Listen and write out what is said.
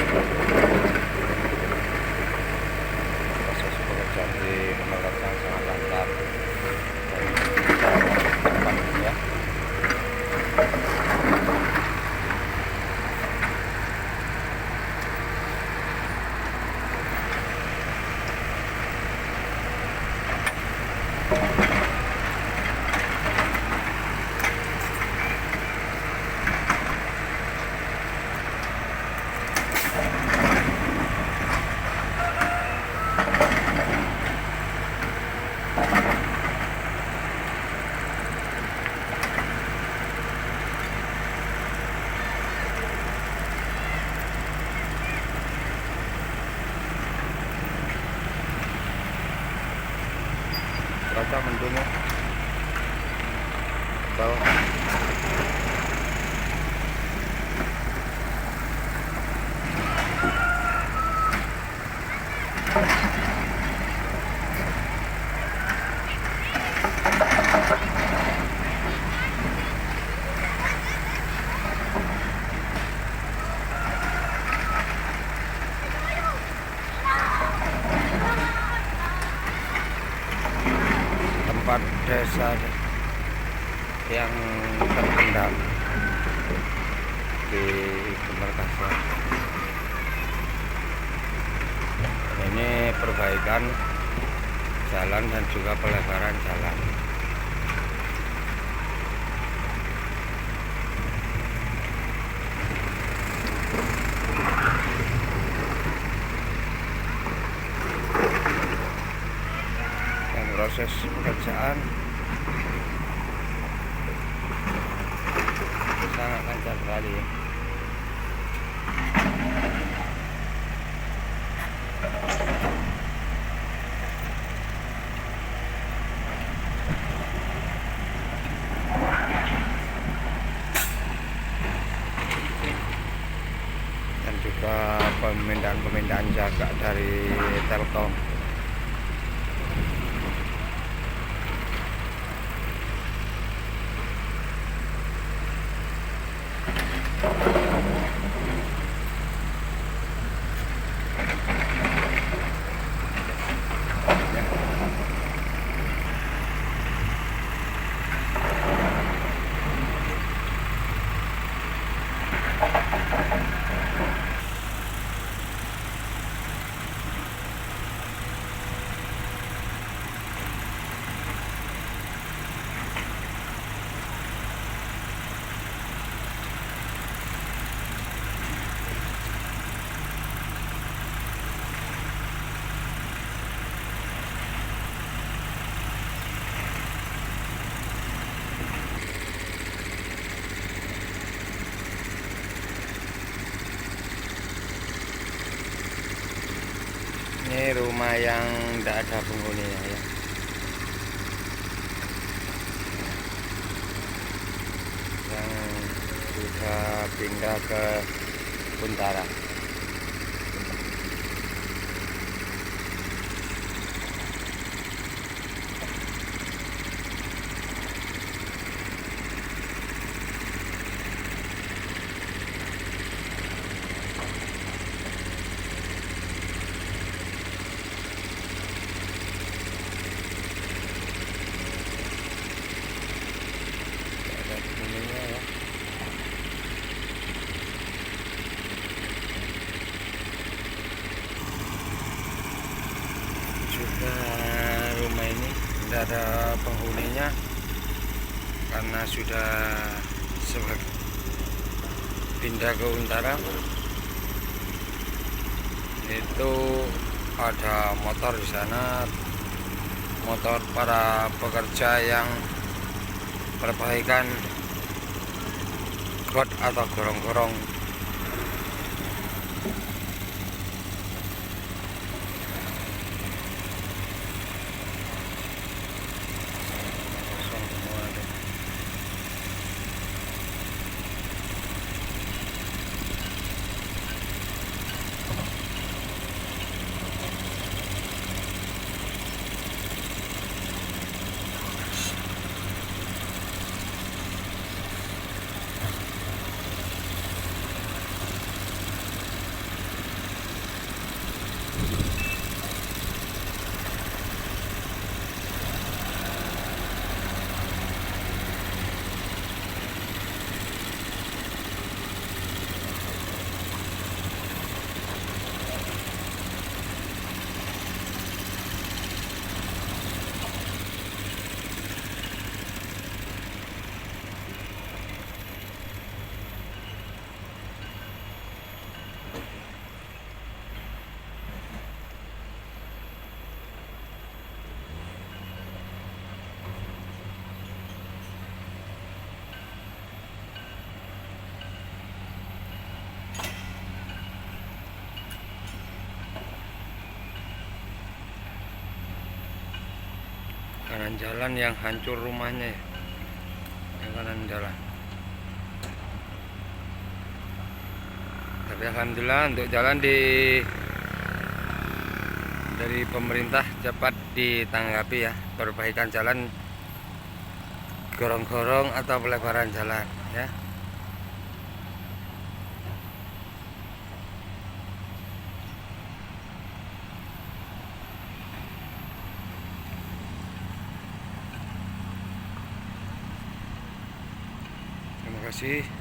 Proses pekerjaan di menara yang sangat lancar dan cepat ya. Cuaca mendung ya. Bawah. Tempat desa yang terpendam di Pemerkasa. Ini perbaikan jalan dan juga pelebaran jalan. Proses pekerjaan sangat lancar sekali ya. Dan juga pemindahan jaga dari Telkom. Ini rumah yang tidak ada penghuninya ya. Yang sudah pindah ke Kuntara. Rumah ini tidak ada penghuninya karena sudah pindah ke Utara. Itu ada motor di sana, motor para pekerja yang perbaikan got atau gorong-gorong. Kanan jalan yang hancur rumahnya ya. Yang kanan jalan. Tapi alhamdulillah untuk jalan dari pemerintah cepat ditanggapi ya, perbaikan jalan, gorong-gorong atau pelebaran jalan ya. Terima kasih.